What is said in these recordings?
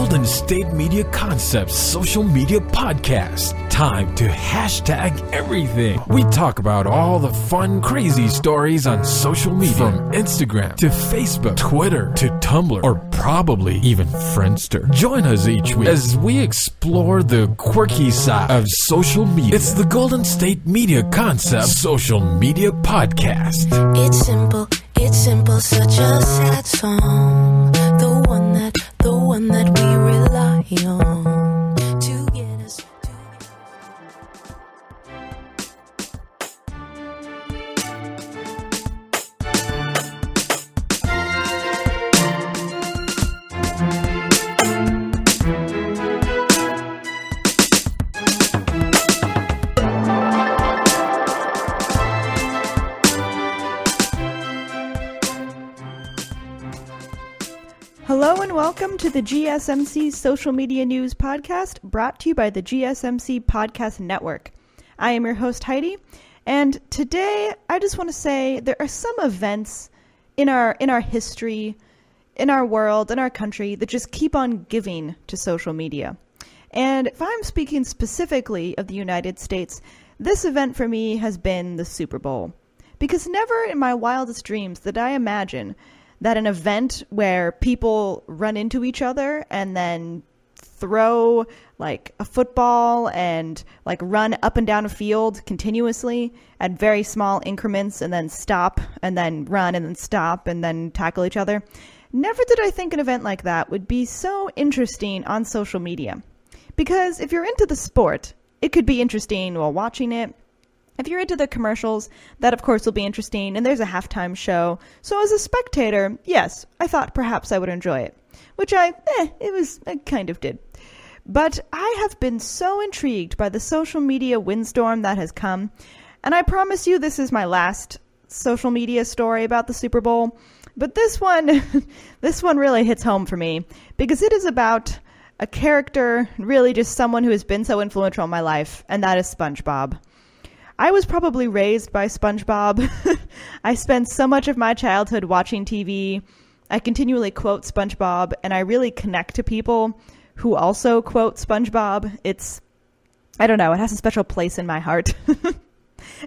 Golden State Media Concepts social media podcast. Time to hashtag everything. We talk about all the fun, crazy stories on social media. From Instagram to Facebook, Twitter to Tumblr, or probably even Friendster. Join us each week as we explore the quirky side of social media. It's the Golden State Media Concepts social media podcast. It's simple, such a sad song. The one that we rely on to get us to. Hello and welcome to the GSMC Social Media News Podcast, brought to you by the GSMC Podcast Network. I am your host, Heidi, and today I just want to say there are some events in our history, in our world, in our country that just keep on giving to social media. And if I'm speaking specifically of the United States, this event for me has been the Super Bowl. Because never in my wildest dreams did I imagine that an event where people run into each other and then throw like a football and like run up and down a field continuously at very small increments and then stop and then run and then stop and then tackle each other. Never did I think an event like that would be so interesting on social media. Because if you're into the sport, it could be interesting while watching it. If you're into the commercials, that of course will be interesting, and there's a halftime show. So as a spectator, yes, I thought perhaps I would enjoy it. Which I kind of did. But I have been so intrigued by the social media windstorm that has come, and I promise you this is my last social media story about the Super Bowl. But this one really hits home for me, because it is about a character, really just someone who has been so influential in my life, and that is Spongebob. I was probably raised by Spongebob. I spent so much of my childhood watching TV. I continually quote Spongebob, and I really connect to people who also quote Spongebob. I don't know, it has a special place in my heart.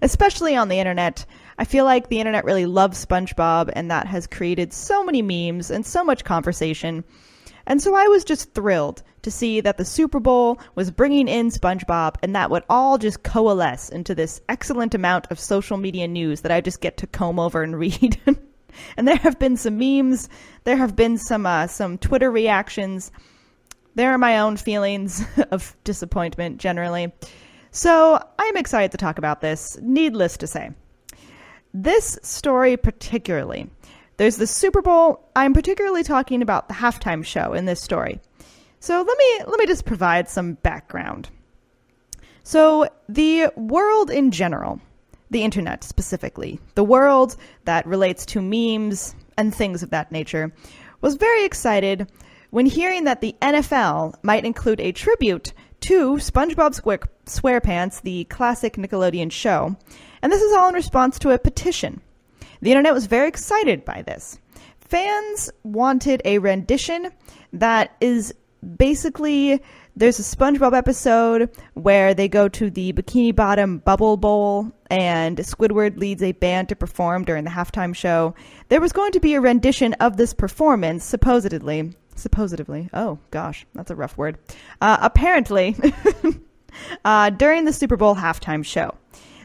Especially on the internet. I feel like the internet really loves Spongebob, and that has created so many memes and so much conversation. And so I was just thrilled to see that the Super Bowl was bringing in SpongeBob, and that would all just coalesce into this excellent amount of social media news that I just get to comb over and read. And there have been some memes, there have been some Twitter reactions. There are my own feelings of disappointment generally. So I'm excited to talk about this, needless to say. This story particularly, there's the Super Bowl. I'm particularly talking about the halftime show in this story. So let me just provide some background. So the world in general, the internet specifically, the world that relates to memes and things of that nature, was very excited when hearing that the NFL might include a tribute to SpongeBob SquarePants, the classic Nickelodeon show. And this is all in response to a petition. The internet was very excited by this. Fans wanted a rendition that is basically, there's a SpongeBob episode where they go to the Bikini Bottom Bubble Bowl and Squidward leads a band to perform during the halftime show. There was going to be a rendition of this performance, supposedly, oh gosh, that's a rough word, apparently, during the Super Bowl halftime show.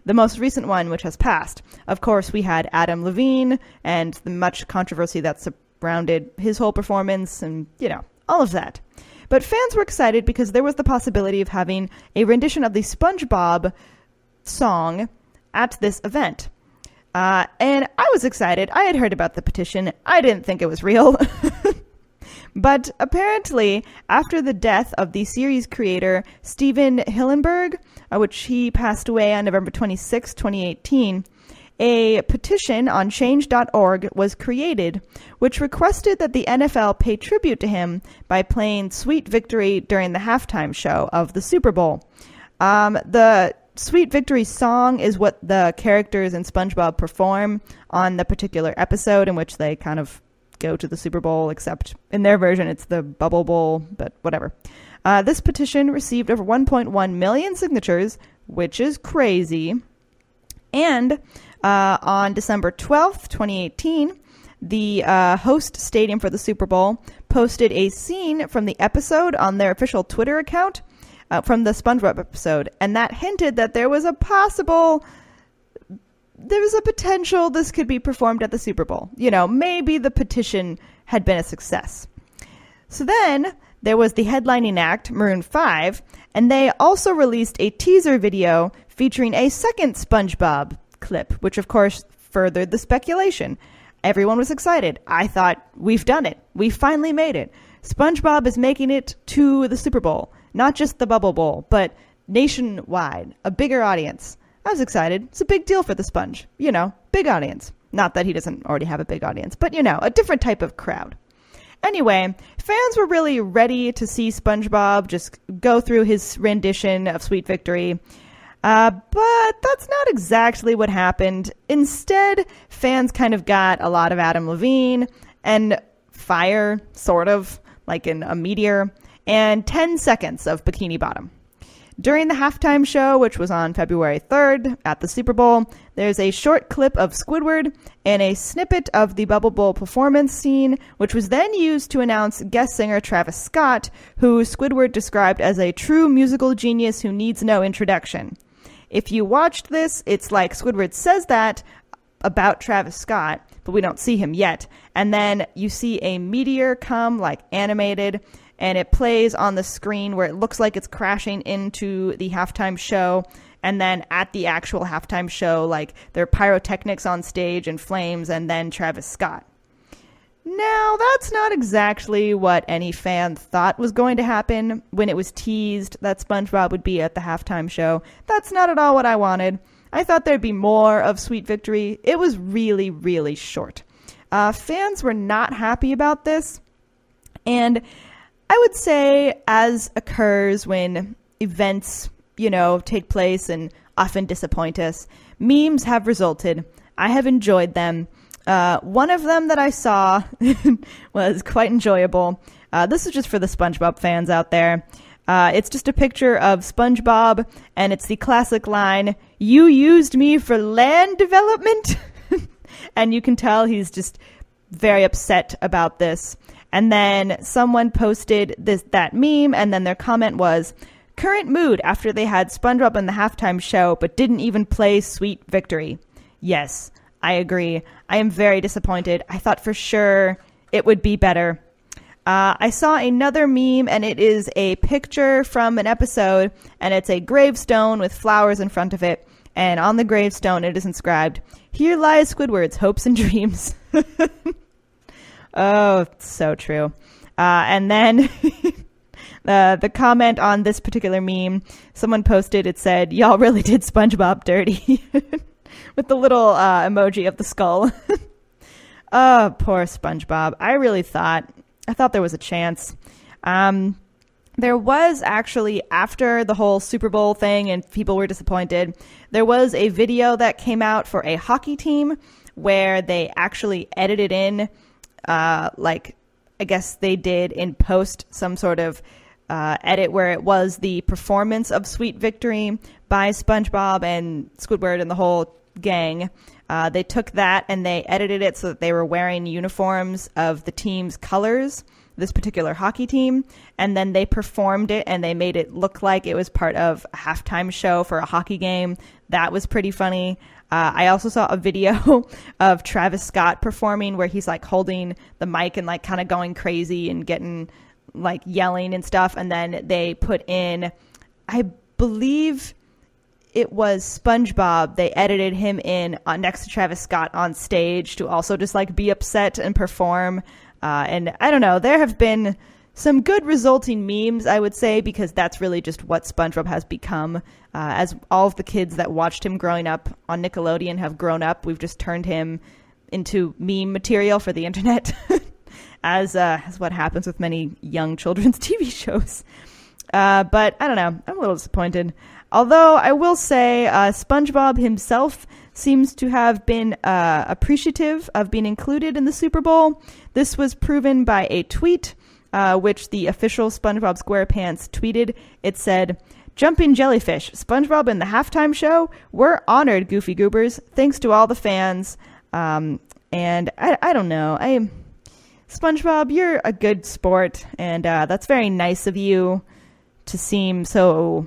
The most recent one, which has passed. Of course, we had Adam Levine and the much controversy that surrounded his whole performance and, all of that. But fans were excited because there was the possibility of having a rendition of the SpongeBob song at this event. And I was excited. I had heard about the petition. I didn't think it was real. But apparently, after the death of the series creator Steven Hillenburg, which he passed away on November 26, 2018, a petition on change.org was created, which requested that the NFL pay tribute to him by playing Sweet Victory during the halftime show of the Super Bowl. The Sweet Victory song is what the characters in SpongeBob perform on the particular episode in which they kind of go to the Super Bowl, except in their version it's the Bubble Bowl, but whatever. This petition received over 1.1 million signatures, which is crazy. And on December 12th, 2018, the host stadium for the Super Bowl posted a scene from the episode on their official Twitter account from the Spongebob episode, and that hinted that there was a potential this could be performed at the Super Bowl. You know, maybe the petition had been a success. So then there was the headlining act, Maroon 5, and they also released a teaser video featuring a second SpongeBob clip, which of course furthered the speculation. Everyone was excited. I thought, we've done it. We finally made it. SpongeBob is making it to the Super Bowl. Not just the Bubble Bowl, but nationwide. A bigger audience. I was excited. It's a big deal for the Sponge. You know, big audience. Not that he doesn't already have a big audience, but you know, a different type of crowd. Anyway, fans were really ready to see SpongeBob just go through his rendition of Sweet Victory. But that's not exactly what happened. Instead, fans kind of got a lot of Adam Levine and fire, sort of, like in a meteor, and 10 seconds of Bikini Bottom. During the halftime show, which was on February 3rd at the Super Bowl, there's a short clip of Squidward and a snippet of the Bubble Bowl performance scene, which was then used to announce guest singer Travis Scott, who Squidward described as a true musical genius who needs no introduction. If you watched this, it's like Squidward says that about Travis Scott, but we don't see him yet. And then you see a meteor come, like animated, and it plays on the screen where it looks like it's crashing into the halftime show. And then at the actual halftime show, like, there are pyrotechnics on stage and flames, and then Travis Scott. Now, that's not exactly what any fan thought was going to happen when it was teased that SpongeBob would be at the halftime show. That's not at all what I wanted. I thought there'd be more of Sweet Victory. It was really, really short. Fans were not happy about this. And I would say, as occurs when events, you know, take place and often disappoint us, memes have resulted. I have enjoyed them. One of them that I saw was quite enjoyable. This is just for the SpongeBob fans out there. It's just a picture of SpongeBob, and it's the classic line, "You used me for land development?" And you can tell he's just very upset about this. And then someone posted that meme, and then their comment was, "Current mood after they had SpongeBob in the halftime show, but didn't even play Sweet Victory." Yes, I agree. I am very disappointed. I thought for sure it would be better. I saw another meme, and it is a picture from an episode, and it's a gravestone with flowers in front of it. And on the gravestone, it is inscribed, "Here lies Squidward's hopes and dreams." Oh, so true. And then the comment on this particular meme, someone posted, it said, "Y'all really did SpongeBob dirty." With the little emoji of the skull. Oh, poor SpongeBob. I thought there was a chance. There was actually, after the whole Super Bowl thing and people were disappointed, there was a video that came out for a hockey team where they actually edited in, like, I guess they did in post some sort of edit where it was the performance of Sweet Victory by SpongeBob and Squidward and the whole gang. They took that and they edited it so that they were wearing uniforms of the team's colors, this particular hockey team, and then they performed it and they made it look like it was part of a halftime show for a hockey game. That was pretty funny. I also saw a video of Travis Scott performing where he's like holding the mic and like kind of going crazy and getting like yelling and stuff, and then they put in, I believe it was SpongeBob, they edited him in next to Travis Scott on stage to also just like be upset and perform. And I don't know, there have been some good resulting memes, I would say, because that's really just what SpongeBob has become. As all of the kids that watched him growing up on Nickelodeon have grown up, we've just turned him into meme material for the internet, as what happens with many young children's TV shows. But I don't know, I'm a little disappointed. Although I will say SpongeBob himself seems to have been appreciative of being included in the Super Bowl. This was proven by a tweet, which the official SpongeBob SquarePants tweeted. It said, "Jumping jellyfish, SpongeBob in the halftime show. We're honored, Goofy Goobers. Thanks to all the fans." And I don't know. SpongeBob, you're a good sport, and that's very nice of you to seem so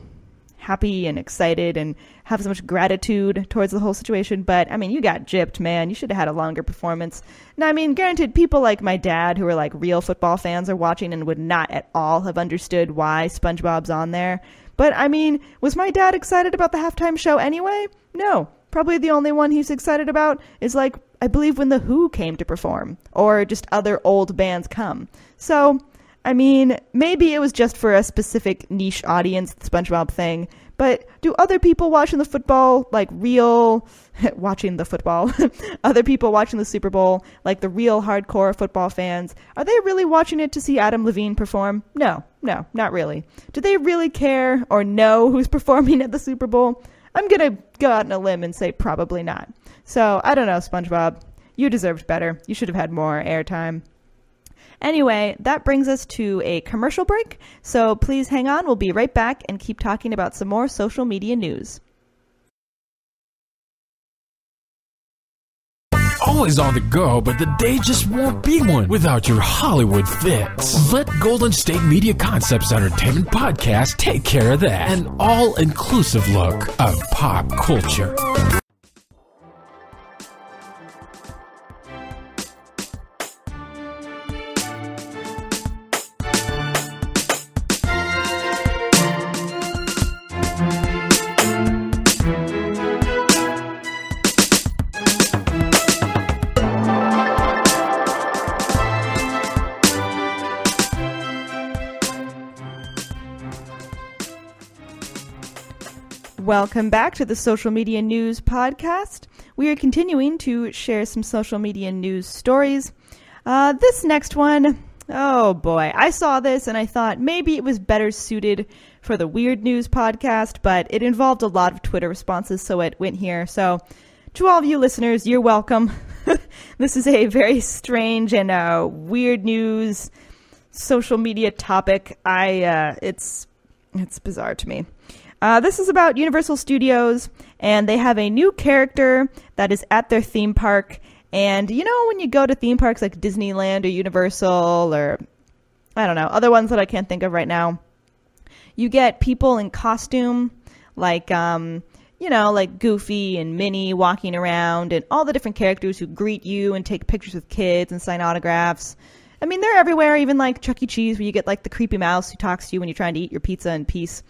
happy and excited and have so much gratitude towards the whole situation. But, I mean, you got gypped, man. You should have had a longer performance. Now, I mean, granted, people like my dad, who are like real football fans, are watching and would not at all have understood why SpongeBob's on there. But, I mean, was my dad excited about the halftime show anyway? No. Probably the only one he's excited about is, like, I believe when The Who came to perform, or just other old bands come. So, I mean, maybe it was just for a specific niche audience, the SpongeBob thing. But do other people watching the football, like real, watching the football, other people watching the Super Bowl, like the real hardcore football fans, are they really watching it to see Adam Levine perform? No, not really. Do they really care or know who's performing at the Super Bowl? I'm going to go out on a limb and say probably not. So, I don't know, SpongeBob. You deserved better. You should have had more airtime. Anyway, that brings us to a commercial break, so please hang on. We'll be right back and keep talking about some more social media news. Always on the go, but the day just won't be one without your Hollywood fix. Let Golden State Media Concepts Entertainment Podcast take care of that. An all-inclusive look of pop culture. Welcome back to the Social Media News Podcast. We are continuing to share some social media news stories. This next one, oh boy, I saw this and I thought maybe it was better suited for the Weird News Podcast, but it involved a lot of Twitter responses, so it went here. So to all of you listeners, you're welcome. This is a very strange and weird news social media topic. It's bizarre to me. This is about Universal Studios, and they have a new character that is at their theme park. And you know when you go to theme parks like Disneyland or Universal or, I don't know, other ones that I can't think of right now, you get people in costume, like, like Goofy and Minnie walking around, and all the different characters who greet you and take pictures with kids and sign autographs. I mean, they're everywhere, even like Chuck E. Cheese, where you get like the creepy mouse who talks to you when you're trying to eat your pizza in peace.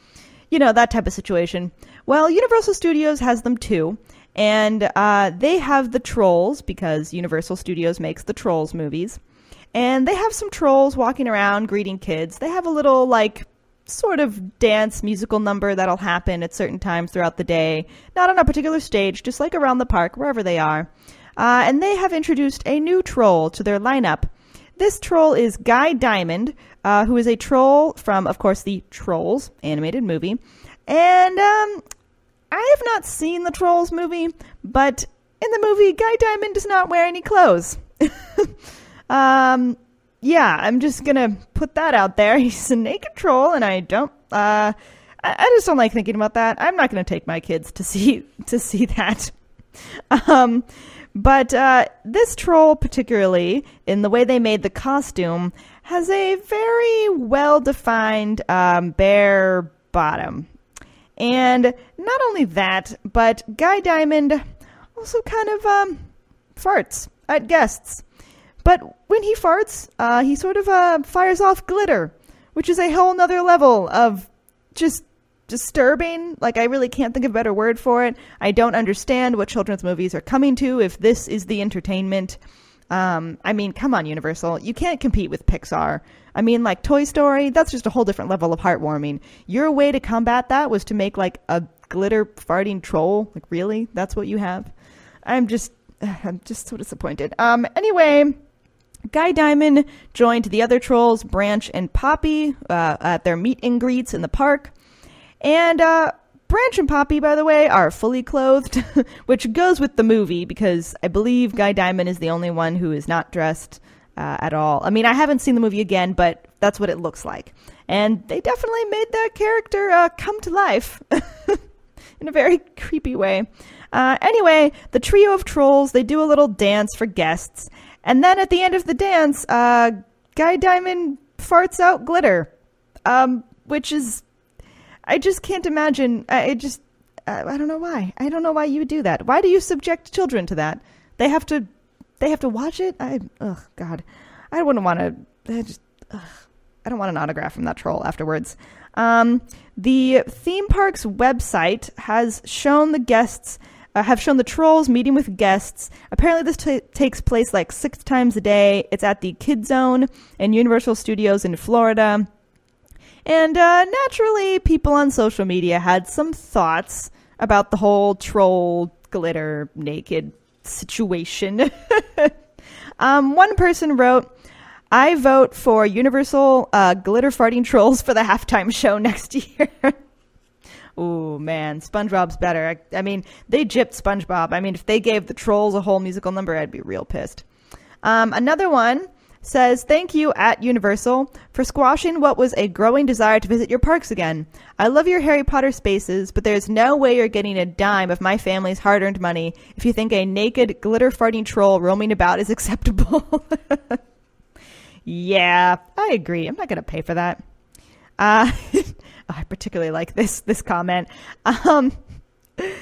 You know, that type of situation. Well, Universal Studios has them too. And they have the Trolls, because Universal Studios makes the Trolls movies. And they have some trolls walking around greeting kids. They have a little, like, sort of dance musical number that'll happen at certain times throughout the day. Not on a particular stage, just like around the park, wherever they are. And they have introduced a new troll to their lineup. This troll is Guy Diamond, who is a troll from, of course, the Trolls animated movie. And I have not seen the Trolls movie, but in the movie, Guy Diamond does not wear any clothes. Yeah, I'm just going to put that out there. He's a naked troll, and I just don't like thinking about that. I'm not going to take my kids to see that. But this troll, particularly, in the way they made the costume, has a very well-defined bare bottom. And not only that, but Guy Diamond also kind of farts at guests. But when he farts, he sort of fires off glitter, which is a whole nother level of just disturbing. Like, I really can't think of a better word for it. I don't understand what children's movies are coming to if this is the entertainment. I mean, come on, Universal. You can't compete with Pixar. I mean, like Toy Story, that's just a whole different level of heartwarming. Your way to combat that was to make, like, a glitter farting troll. Like, really? That's what you have? I'm just so disappointed. Anyway, Guy Diamond joined the other trolls, Branch and Poppy, at their meet and greets in the park. And Branch and Poppy, by the way, are fully clothed, which goes with the movie because I believe Guy Diamond is the only one who is not dressed at all. I mean, I haven't seen the movie again, but that's what it looks like. And they definitely made that character come to life in a very creepy way. Anyway, the trio of trolls, they do a little dance for guests. And then at the end of the dance, Guy Diamond farts out glitter, which is, I just can't imagine. I don't know why. I don't know why you would do that. Why do you subject children to that? They have to watch it. Oh God, I wouldn't want to. I don't want an autograph from that troll afterwards. The theme park's website has shown the guests. Have shown the trolls meeting with guests. Apparently this takes place like 6 times a day. It's at the Kid Zone in Universal Studios in Florida. And naturally, people on social media had some thoughts about the whole troll glitter naked situation. One person wrote, "I vote for Universal glitter farting trolls for the halftime show next year." Oh man, SpongeBob's better. I mean, they gypped SpongeBob. I mean, if they gave the trolls a whole musical number, I'd be real pissed. Another one says, "Thank you at Universal for squashing what was a growing desire to visit your parks again. I love your Harry Potter spaces, but there's no way you're getting a dime of my family's hard-earned money if you think a naked glitter farting troll roaming about is acceptable." Yeah, I agree. I'm not going to pay for that. I particularly like this comment.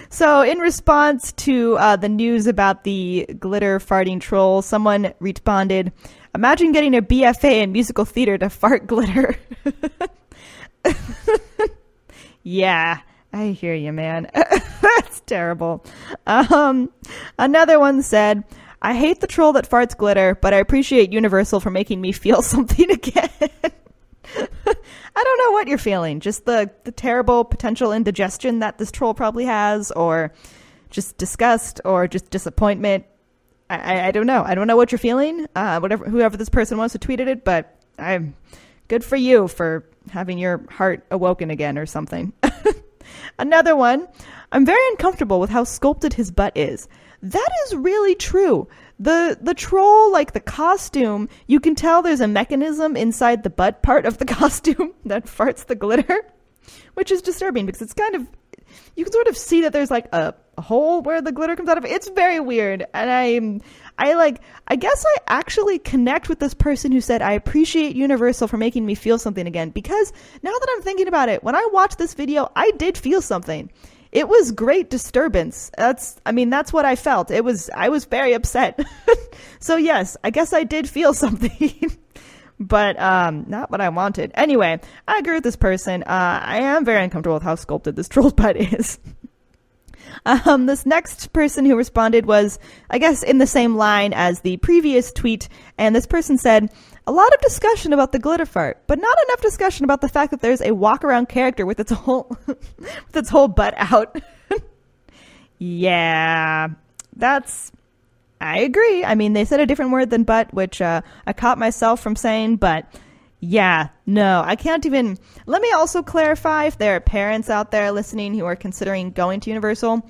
So in response to the news about the glitter farting troll, someone responded, "Imagine getting a BFA in musical theater to fart glitter." Yeah, I hear you, man. That's terrible. Another one said, "I hate the troll that farts glitter, but I appreciate Universal for making me feel something again." I don't know what you're feeling. Just the terrible potential indigestion that this troll probably has, or just disgust, or just disappointment. I don't know. I don't know what you're feeling. Whoever this person was who tweeted it, but I'm good for you for having your heart awoken again or something. Another one. "I'm very uncomfortable with how sculpted his butt is." That is really true. The troll, like the costume, you can tell there's a mechanism inside the butt part of the costume that farts the glitter, which is disturbing because it's kind of, you can sort of see that there's like a hole where the glitter comes out of. It's very weird. And I guess I actually connect with this person who said, "I appreciate Universal for making me feel something again," because now that I'm thinking about it, when I watched this video, I did feel something. It was great disturbance. That's what I felt. I was very upset. So yes, I guess I did feel something, but not what I wanted. Anyway, I agree with this person. I am very uncomfortable with how sculpted this troll's butt is. This next person who responded was, I guess, in the same line as the previous tweet, and this person said, "A lot of discussion about the glitter fart, but not enough discussion about the fact that there's a walk-around character with its whole with its whole butt out." Yeah, I agree. I mean, they said a different word than butt, which I caught myself from saying, but yeah, no, I can't even. Let me also clarify, if there are parents out there listening who are considering going to Universal,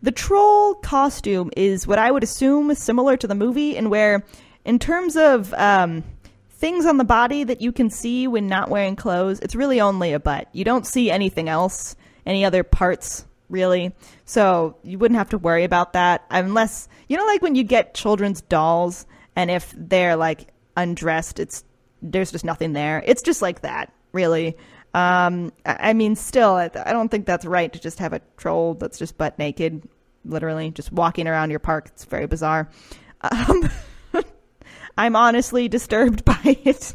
the troll costume is what I would assume is similar to the movie, and where, in terms of things on the body that you can see when not wearing clothes, it's really only a butt. You don't see anything else, any other parts, really. So you wouldn't have to worry about that, unless, you know, like when you get children's dolls, and if they're like undressed, there's just nothing there. It's just like that, really. I mean, still, I don't think that's right to just have a troll that's just butt naked, literally, just walking around your park. It's very bizarre. I'm honestly disturbed by it.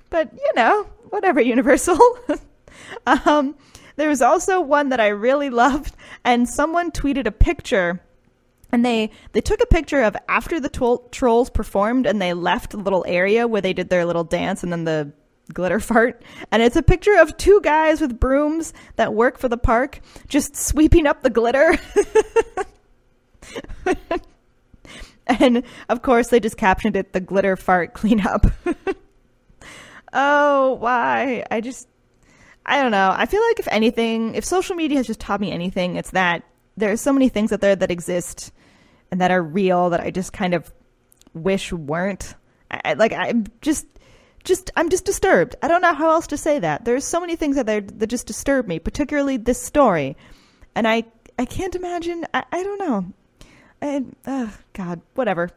But, you know, whatever, Universal. There was also one that I really loved, and someone tweeted a picture. And they took a picture of after the trolls performed, and they left a little area where they did their little dance and then the glitter fart. And it's a picture of 2 guys with brooms that work for the park just sweeping up the glitter. And of course they just captioned it, "The glitter fart cleanup." Oh, why? I don't know. I feel like if anything, if social media has just taught me anything, it's that there are so many things out there that exist and that are real that I just kind of wish weren't. I'm just disturbed. I don't know how else to say that. There's so many things out there that just disturb me, particularly this story. And I can't imagine. I don't know. God, whatever.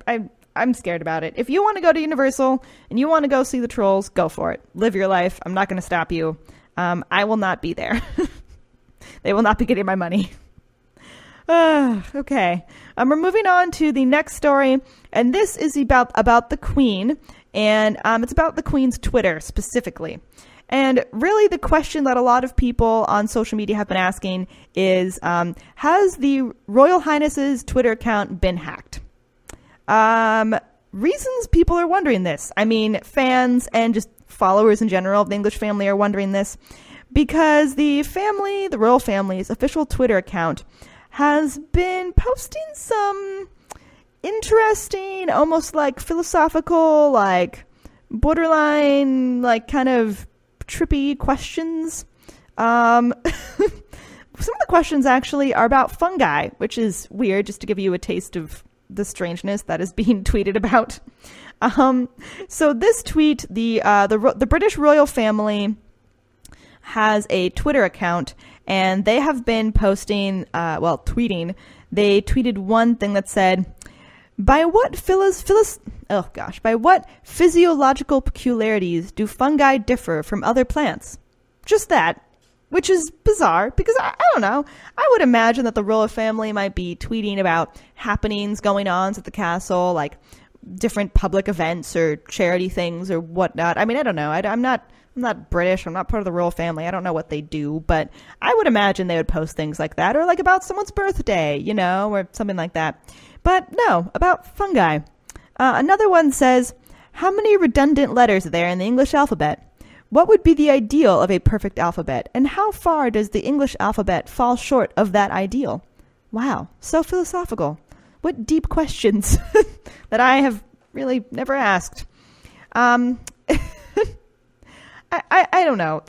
I'm scared about it. If you want to go to Universal and you want to go see the Trolls, go for it. Live your life. I'm not going to stop you. I will not be there. They will not be getting my money. Okay. We're moving on to the next story, and this is about the Queen, and it's about the Queen's Twitter specifically. And really the question that a lot of people on social media have been asking is, has the Royal Highness's Twitter account been hacked? Reasons people are wondering this. I mean, fans and just followers in general of the English family are wondering this because the royal family's official Twitter account has been posting some interesting, almost like philosophical, like borderline, like kind of trippy questions. Some of the questions actually are about fungi, which is weird, just to give you a taste of the strangeness that is being tweeted about. So this tweet, the British royal family has a Twitter account, and they have been posting, tweeting. They tweeted one thing that said, by what physiological peculiarities do fungi differ from other plants? Just that. Which is bizarre because I don't know. I would imagine that the royal family might be tweeting about happenings going on at the castle, like different public events or charity things or whatnot. I mean, I don't know. I'm not British. I'm not part of the royal family. I don't know what they do, but I would imagine they would post things like that, or like about someone's birthday, or something like that. But no, about fungi. Another one says, how many redundant letters are there in the English alphabet? What would be the ideal of a perfect alphabet, and how far does the English alphabet fall short of that ideal? Wow, so philosophical. What deep questions that I have really never asked. I don't know.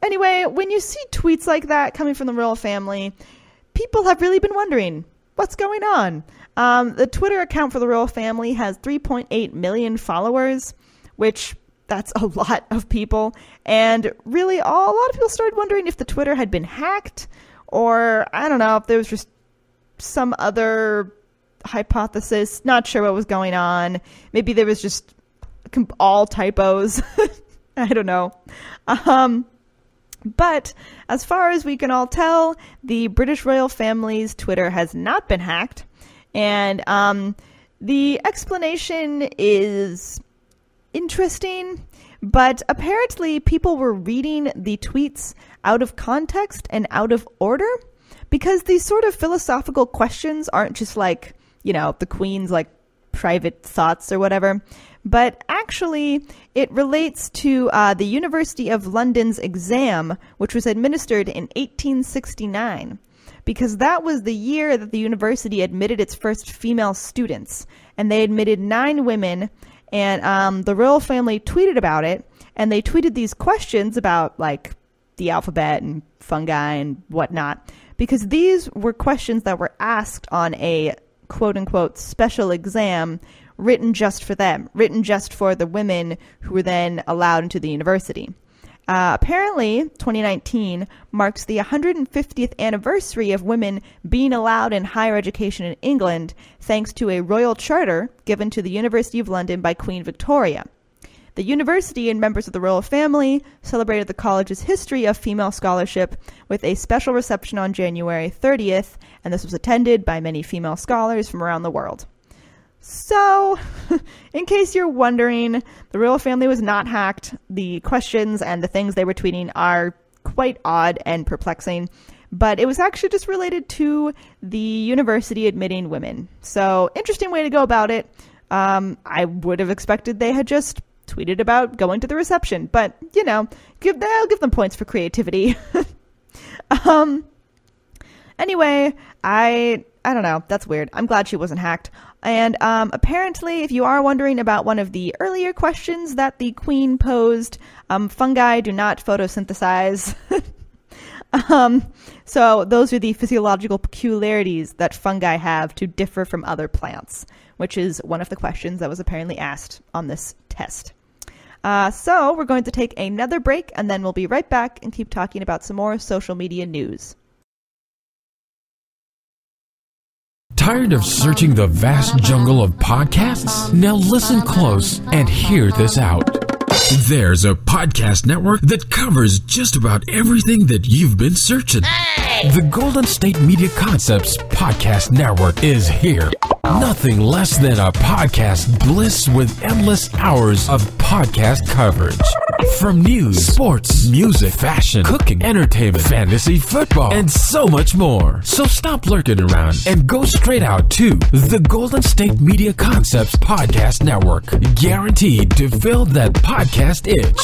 Anyway, when you see tweets like that coming from the royal family, people have really been wondering, what's going on? The Twitter account for the royal family has 3.8 million followers, which that's a lot of people. And really, a lot of people started wondering if the Twitter had been hacked, or I don't know, if there was just some other hypothesis. Not sure what was going on. Maybe there was just all typos. I don't know. But as far as we can all tell, the British royal family's Twitter has not been hacked. And the explanation is interesting, but apparently people were reading the tweets out of context and out of order, because these sort of philosophical questions aren't just like, the Queen's like private thoughts or whatever, but actually it relates to the University of London's exam, which was administered in 1869, because that was the year that the university admitted its first female students, and they admitted 9 women. And the royal family tweeted about it, and they tweeted these questions about like the alphabet and fungi and whatnot, because these were questions that were asked on a quote-unquote special exam written just for them, written just for the women who were then allowed into the university. Apparently, 2019 marks the 150th anniversary of women being allowed in higher education in England, thanks to a royal charter given to the University of London by Queen Victoria. The university and members of the royal family celebrated the college's history of female scholarship with a special reception on January 30th, and this was attended by many female scholars from around the world. So, in case you're wondering, the royal family was not hacked. The questions and the things they were tweeting are quite odd and perplexing, but it was actually just related to the university admitting women. So, interesting way to go about it. I would have expected they had just tweeted about going to the reception, but, I'll give them points for creativity. Anyway, I don't know. That's weird. I'm glad she wasn't hacked. And apparently, if you are wondering about one of the earlier questions that the queen posed, fungi do not photosynthesize. So those are the physiological peculiarities that fungi have to differ from other plants, which is one of the questions that was apparently asked on this test. So we're going to take another break, and then we'll be right back and keep talking about some more social media news. Tired of searching the vast jungle of podcasts? Now listen close and hear this out. There's a podcast network that covers just about everything that you've been searching. Hey! The Golden State Media Concepts Podcast Network is here. Nothing less than a podcast bliss with endless hours of podcast coverage. From news, sports, music, fashion, cooking, entertainment, fantasy, football, and so much more. So stop lurking around and go straight out to the Golden State Media Concepts Podcast Network. Guaranteed to fill that podcast itch.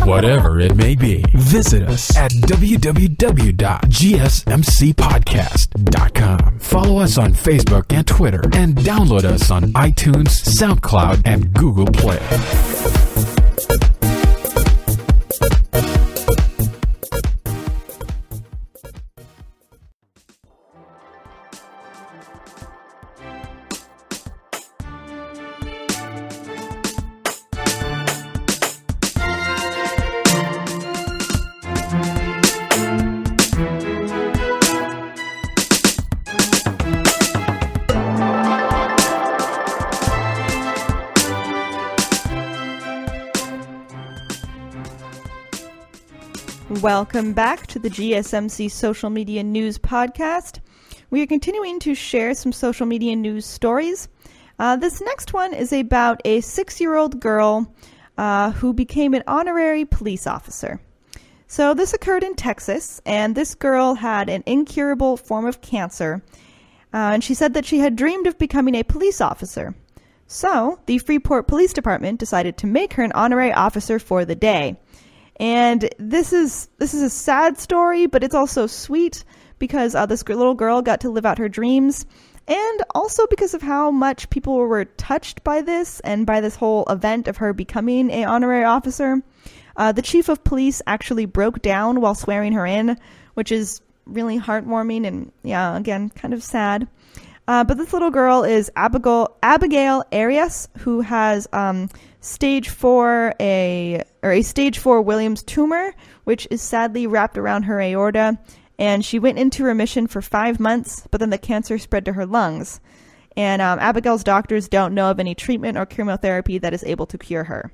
Whatever it may be. Visit us at www.gsmcpodcast.com. Follow us on Facebook and Twitter, and download us on iTunes, SoundCloud, and Google Play. Welcome back to the GSMC Social Media News Podcast. We are continuing to share some social media news stories. This next one is about a 6-year-old girl who became an honorary police officer. So this occurred in Texas, and this girl had an incurable form of cancer, and she said that she had dreamed of becoming a police officer. So the Freeport Police Department decided to make her an honorary officer for the day. And this is a sad story, but it's also sweet because this little girl got to live out her dreams, and also because of how much people were touched by this and by this whole event of her becoming an honorary officer. The chief of police actually broke down while swearing her in, which is really heartwarming and, yeah, again, kind of sad. But this little girl is Abigail Arias, who has stage 4 Williams tumor, which is sadly wrapped around her aorta, and she went into remission for 5 months, but then the cancer spread to her lungs. And Abigail's doctors don't know of any treatment or chemotherapy that is able to cure her.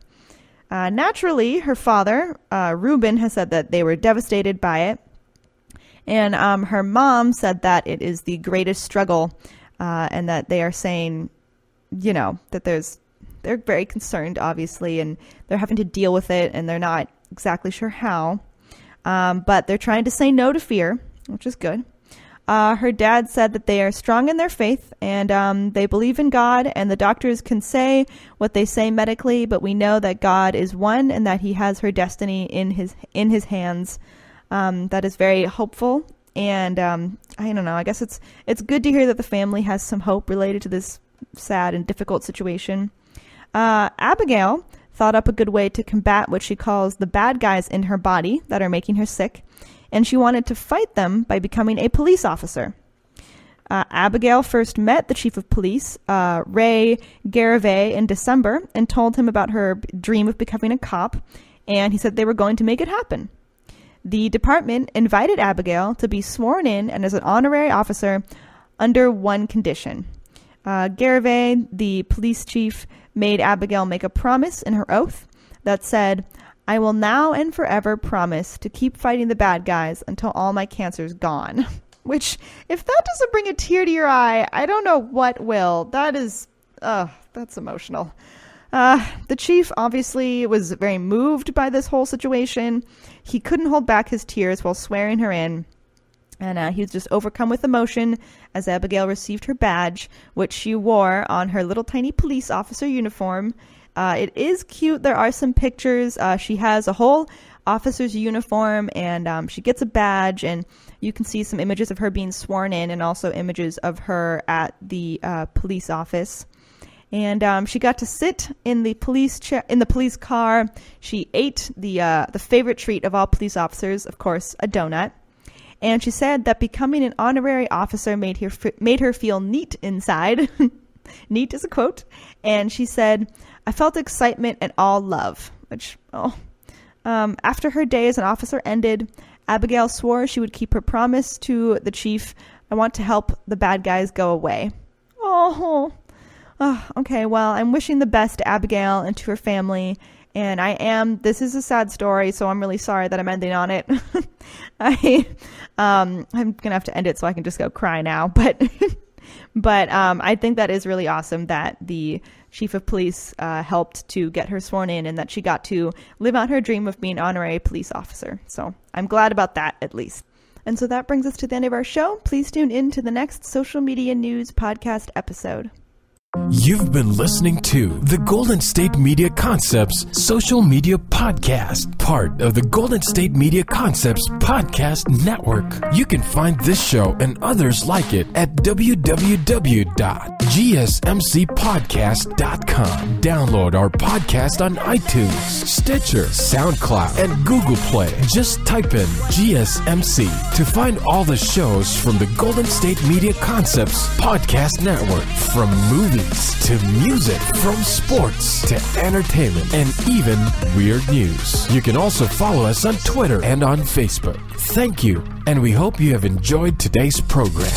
Naturally, her father, Ruben, has said that they were devastated by it, and her mom said that it is the greatest struggle, and that they are saying, you know, that they're very concerned, obviously, and they're having to deal with it, and they're not exactly sure how. But they're trying to say no to fear, which is good. Her dad said that they are strong in their faith, and they believe in God, and the doctors can say what they say medically, but we know that God is one and that he has her destiny in his hands. That is very hopeful, and I don't know, I guess it's good to hear that the family has some hope related to this sad and difficult situation. Abigail thought up a good way to combat what she calls the bad guys in her body that are making her sick, and she wanted to fight them by becoming a police officer. Abigail first met the chief of police, Ray Garavay, in December and told him about her dream of becoming a cop, and he said they were going to make it happen. The department invited Abigail to be sworn in and as an honorary officer under one condition. Garavay, the police chief, made Abigail make a promise in her oath that said, "I will now and forever promise to keep fighting the bad guys until all my cancer's gone." Which, if that doesn't bring a tear to your eye, I don't know what will. That's emotional. The chief obviously was very moved by this whole situation. He couldn't hold back his tears while swearing her in. And he was just overcome with emotion as Abigail received her badge, which she wore on her little tiny police officer uniform. It is cute. There are some pictures. She has a whole officer's uniform, and she gets a badge, and you can see some images of her being sworn in and also images of her at the police office. And she got to sit in the police car. She ate the favorite treat of all police officers, of course, a donut. And she said that becoming an honorary officer made her feel neat inside. Neat is a quote. And she said, "I felt excitement and all love." Which, after her day as an officer ended, Abigail swore she would keep her promise to the chief. "I want to help the bad guys go away." Oh, okay. Well, I'm wishing the best to Abigail and to her family. And this is a sad story, so I'm really sorry that I'm ending on it. I'm going to have to end it so I can just go cry now. But I think that is really awesome that the chief of police helped to get her sworn in and that she got to live out her dream of being an honorary police officer. So I'm glad about that, at least. And so that brings us to the end of our show. Please tune in to the next Social Media News podcast episode. You've been listening to the Golden State Media Concepts Social Media Podcast, part of the Golden State Media Concepts Podcast Network. You can find this show and others like it at www.gsmcpodcast.com. Download our podcast on iTunes, Stitcher, SoundCloud, and Google Play. Just type in GSMC to find all the shows from the Golden State Media Concepts Podcast Network, from movies to music, from sports to entertainment, and even weird news. You can also follow us on Twitter and on Facebook. Thank you, and we hope you have enjoyed today's program.